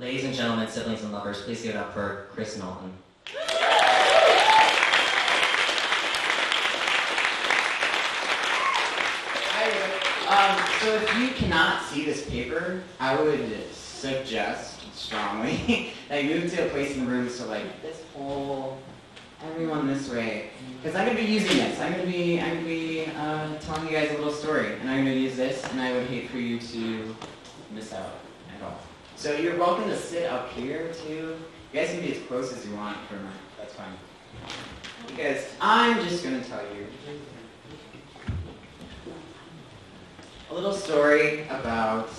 Ladies and gentlemen, siblings and lovers, please give it up for Chris Knowlton. So if you cannot see this paper, I would suggest strongly that you move to a place in the room so like this whole, everyone this way, because I'm going to be using this. I'm going to be telling you guys a little story, and I'm going to use this, and I would hate for you to miss out at all. So you're welcome to sit up here too. You guys can be as close as you want for a minute. That's fine. Because I'm just going to tell you a little story about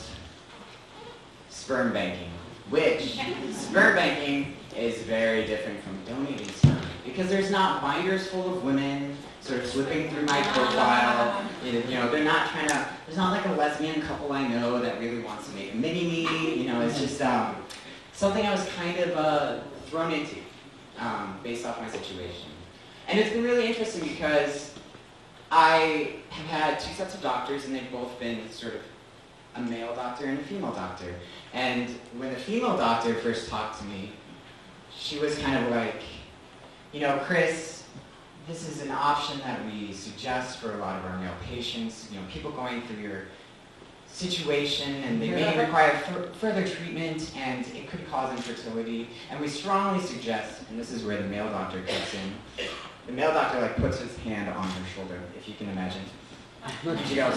sperm banking, which sperm banking is very different from donating sperm because there's not binders full of women sort of flipping through my profile. You know, they're not trying to, there's not like a lesbian couple I know that really wants to make a mini-me. You know, it's just something I was kind of thrown into based off my situation. And it's been really interesting because I have had two sets of doctors, and they've both been sort of a male doctor and a female doctor. And when the female doctor first talked to me, she was kind of like, you know, Chris, this is an option that we suggest for a lot of our male patients. You know, people going through your situation, and they may require further treatment, and it could cause infertility. And we strongly suggest, and this is where the male doctor kicks in, the male doctor like puts his hand on her shoulder, if you can imagine. And she goes,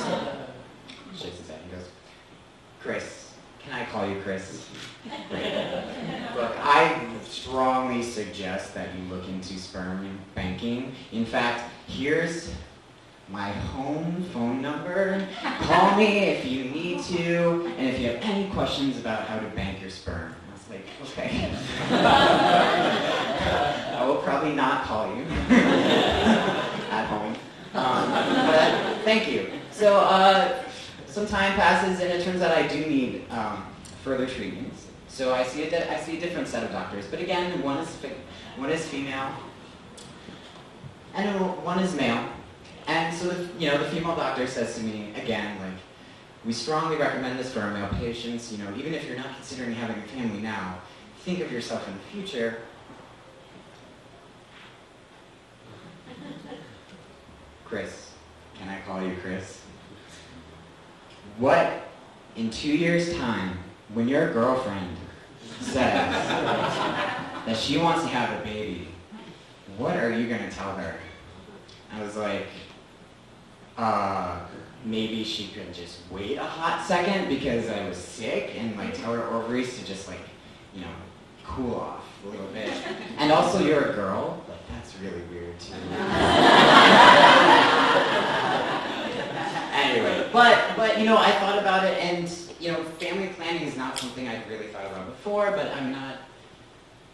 shakes his head, he goes, Chris, can I call you Chris? Look, I strongly suggest that you look into sperm banking. In fact, here's my home phone number. Call me if you need to, and if you have any questions about how to bank your sperm. I was like, okay. I will probably not call you at home. But thank you. So some time passes, and it turns out I do need further treatments. So I see a different set of doctors. But again, one is female, and one is male. And so the female doctor says to me again, like, we strongly recommend this for our male patients. You know, even if you're not considering having a family now, think of yourself in the future. Chris, can I call you Chris? What, in 2 years' time, when your girlfriend says that she wants to have a baby, what are you going to tell her? I was like, maybe she could just wait a hot second because I was sick, and like tell her ovaries to just like, you know, cool off a little bit. And also you're a girl, like that's really weird too. Anyway, but you know, I thought about it, and you know, family planning is not something I'd really thought about before, but I'm not,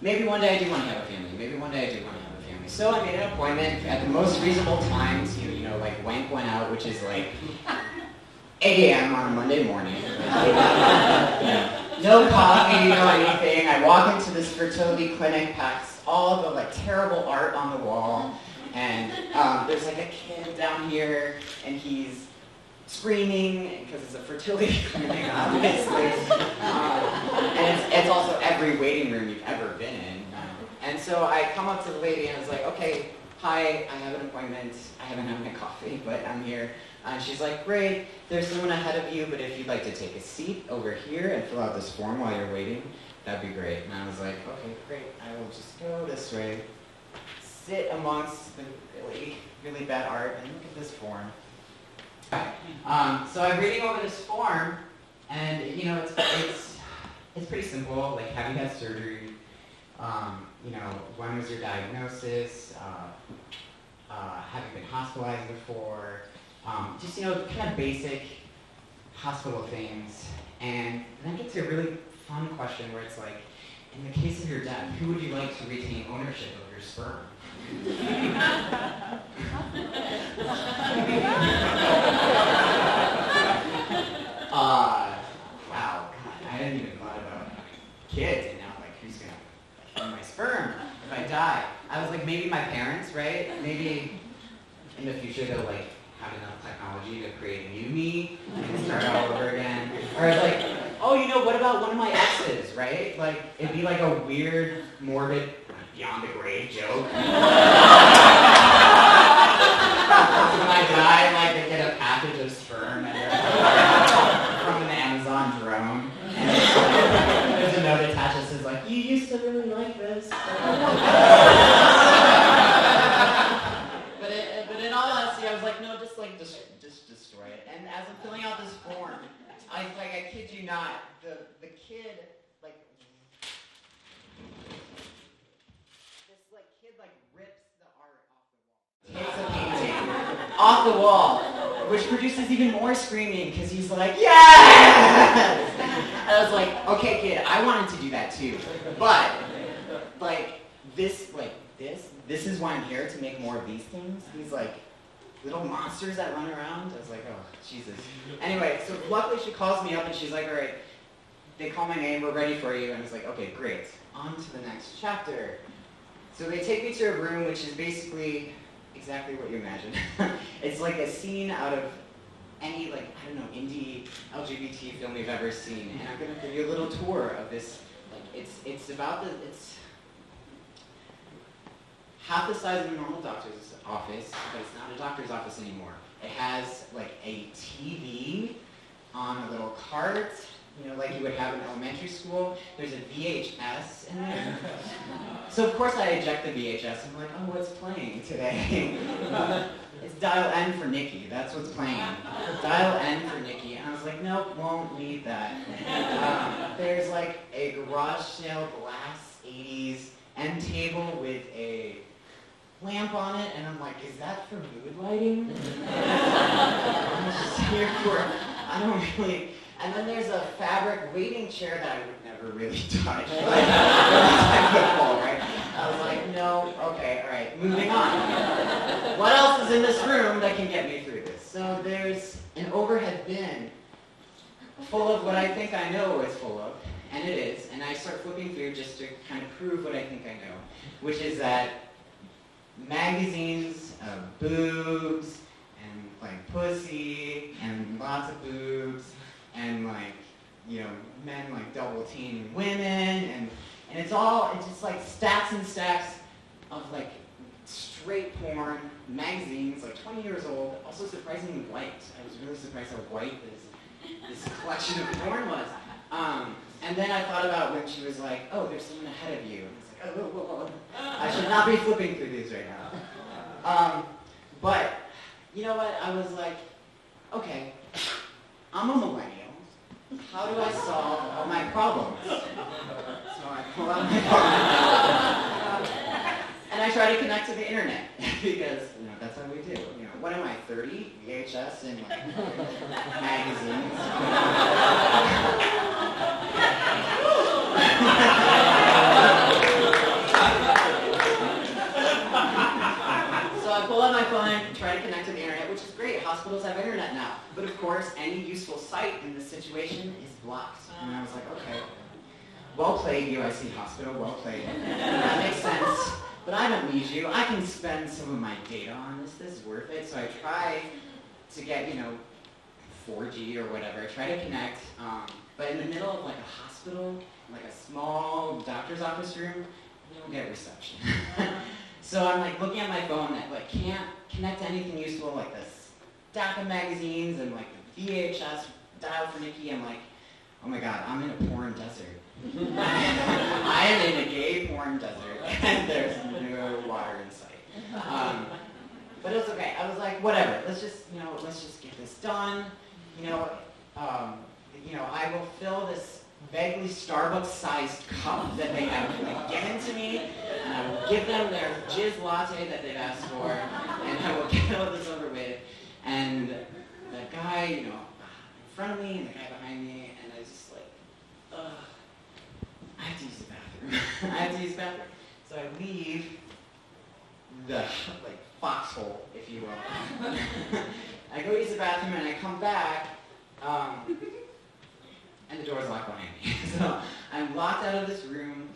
maybe one day I do want to have a family, maybe one day I do want to have a family. So I made an appointment at the most reasonable times, you know, like wank went out, which is like 8 a.m. on a Monday morning. No coffee, no anything. I walk into this fertility clinic, past all the like terrible art on the wall, and there's like a kid down here, and he's screaming because it's a fertility clinic, obviously. And it's also every waiting room you've ever been in. And so I come up to the lady and I was like, okay, hi, I have an appointment. I haven't had my coffee, but I'm here. And she's like, great, there's someone ahead of you, but if you'd like to take a seat over here and fill out this form while you're waiting, that'd be great. And I was like, okay, great, I will just go this way, sit amongst the really, really bad art, and look at this form. So I'm reading over this form, and you know, it's pretty simple. Like, have you had surgery? You know, when was your diagnosis? Have you been hospitalized before? Just, you know, kind of basic hospital things. And then it gets to a really fun question where it's like, in the case of your death, who would you like to retain ownership of your sperm? Wow, God, I hadn't even thought about kids, and now, like, who's gonna own my sperm if I die? I was like, maybe my parents, right? Maybe in the future they'll, like, have enough technology to create a new me and start all over again. Or it's like, oh, you know, what about one of my exes? right? Like, it'd be like a weird, morbid, beyond the grave joke. When I die, like, they get a package of sperm and from an Amazon drone. And there's a note attached that says, like, you used to really like this. But in all honesty, I was like, no, just destroy it. And as I'm filling out this form, I kid you not, the kid, like, rips the art off the wall. Takes a painting off the wall, which produces even more screaming because he's like, yes! And I was like, okay, kid, I wanted to do that too, but this is why I'm here, to make more of these things. These little monsters that run around. I was like, oh, Jesus. Anyway, so luckily she calls me up and she's like, all right, they call my name, we're ready for you. And I was like, okay, great. On to the next chapter. So they take me to a room which is basically exactly what you imagine. It's like a scene out of any, indie LGBT film you've ever seen. And I'm going to give you a little tour of this. It's half the size of a normal doctor's office, but it's not a doctor's office anymore. It has a TV on a little cart, like you would have in elementary school. There's a VHS in there. So of course I eject the VHS. I'm like, oh, what's playing today? It's Dial N for Nikki. That's what's playing. Dial N for Nikki. And I was like, nope, won't need that. There's a garage sale glass 80s end table with a lamp on it, and I'm like, is that for mood lighting? I'm just here for, I don't really, and then there's a fabric waiting chair that I would never really touch. Football, right? I was like, no, okay, all right, moving on. What else is in this room that can get me through this? So there's an overhead bin full of what I think I know it's full of, and it is, and I start flipping through just to kind of prove what I think I know, which is that magazines of boobs and pussy and lots of boobs and men double teaming women and it's just stacks and stacks of straight porn magazines, 20 years old, also surprisingly white. I was really surprised how white this collection of porn was. And then I thought about when she was like, oh, there's someone ahead of you. And it's like, oh, whoa. I should not be flipping through these right now. But, you know what? I was like, okay, I'm a millennial. How do I solve all my problems? So I pull out my phone. And I try to connect to the internet. Because, that's how we do. What am I, 30? VHS and magazines. So I pull out my phone, try to connect to the internet, which is great. Hospitals have internet now. But of course, any useful site in this situation is blocked. And I was like, okay, well played, UIC Hospital, well played. That makes sense. But I don't need you. I can spend some of my data on this. This is worth it. So I try to get, 4G or whatever. I try to connect. But in the middle of a hospital, a small doctor's office room, you don't get reception. So I'm looking at my phone that can't connect to anything useful, this stack of magazines and the VHS Dial for Nikki. I'm like, oh my god, I'm in a porn desert. I am in a gay porn desert, and there's no water in sight. But it's okay. I was like, whatever. Let's just get this done. I will fill this vaguely Starbucks-sized cup that they have given to me, and I will give them their jizz latte that they've asked for, and I will get all this over with. And the guy, in front of me, and the guy behind me, and I was just like, ugh. I have to use the bathroom. So I leave the foxhole, if you will. I go use the bathroom and I come back, and the door's locked behind me. So I'm locked out of this room,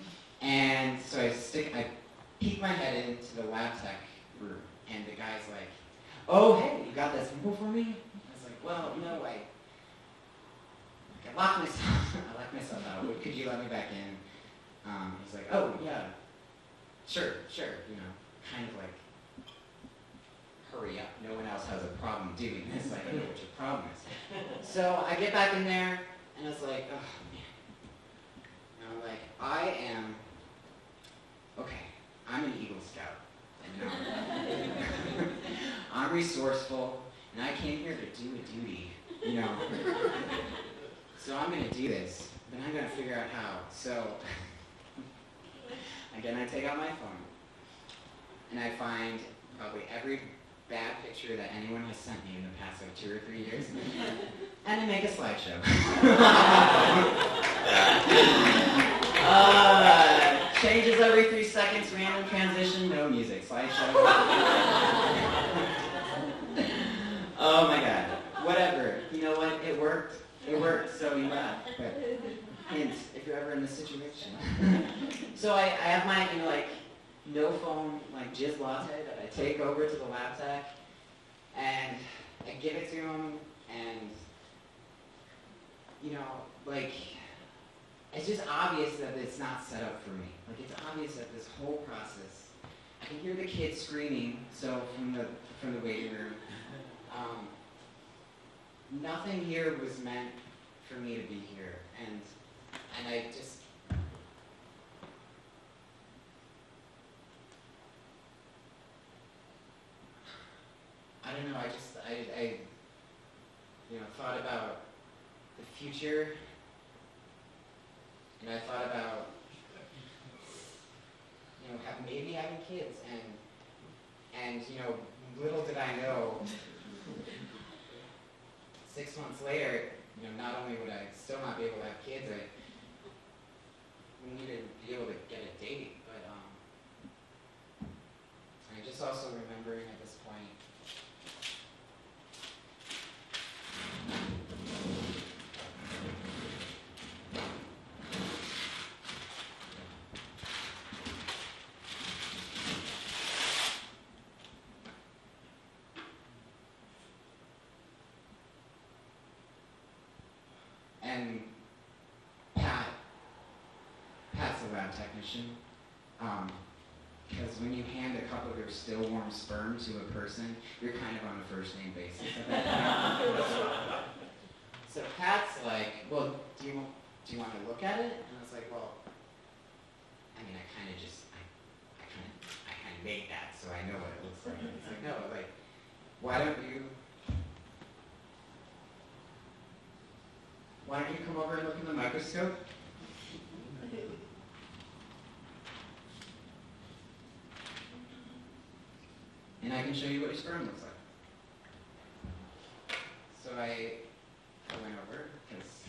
and so I peek my head into the lab tech room, and the guy's like, oh, hey, you got that sample for me? I was like, well, no, I I locked myself out. Could you let me back in? He's like, oh, yeah, sure, you know, kind of like, hurry up. No one else has a problem doing this. I don't know what your problem is. So I get back in there, and I was like, oh, man. And I'm like, I'm an Eagle Scout. And I'm resourceful, and I came here to do a duty, you know. So I'm going to do this, but I'm going to figure out how. So, again, I take out my phone, and I find probably every bad picture that anyone has sent me in the past like 2 or 3 years, and I make a slideshow. Changes every 3 seconds, random transition, no music, slideshow. Oh my god, whatever. You know what? It worked, so you laugh. But hint, if you're ever in this situation. So I have my, you know, like, no phone, like, jizz latte that I take over to the lab tech, and I give it to him, and, you know, like, it's just obvious that it's not set up for me. Like, it's obvious that this whole process, I can hear the kids screaming, so from the waiting room, nothing here was meant for me to be here, and I just, I don't know, I you know, thought about the future, and I thought about, you know, maybe having kids, and you know, little did I know, 6 months later, you know, not only would I still not be able to have kids, I needed to be able to get a date, but I just also remembering at this point, and Pat's a lab technician, because when you hand a cup of your still warm sperm to a person, you're kind of on a first name basis at that point. So Pat's like, well, do you want to look at it? And I was like, well, I mean, I kind of made that, so I know what it looks like. And he's like, no, like, why don't you come over and look in the microscope? And I can show you what your sperm looks like. So I went over, because I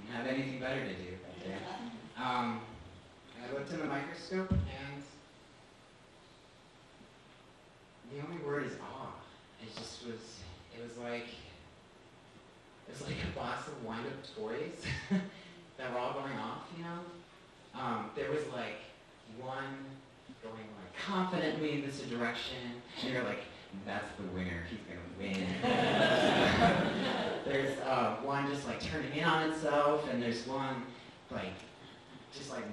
didn't have anything better to do that day. And I looked in the microscope, and the only word is awe. It was like a box of wind-up toys that were all going off, you know? There was like one going like confidently in this direction, and you're like, that's the winner, he's gonna win. There's one just like turning in on itself, and there's one like just like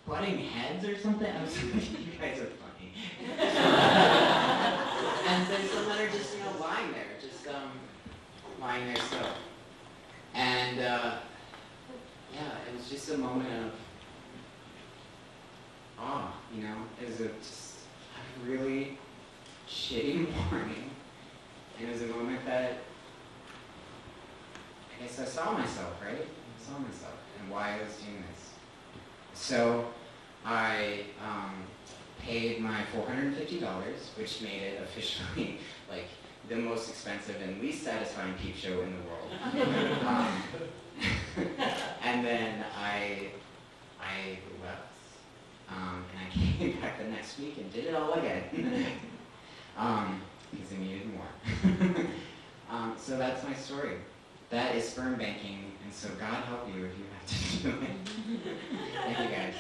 butting heads or something. I was like, you guys are funny. And then some that are just, you know, lying there, lying there still. And yeah, it was just a moment of awe, you know. It was just a really shitty morning. And it was a moment that I guess I saw myself, right? I saw myself and why I was doing this. So I paid my $450, which made it officially like the most expensive and least satisfying peep show in the world. And then I left, and I came back the next week and did it all again, because I needed more. So that's my story. That is sperm banking, and so God help you if you have to do it. Thank you guys.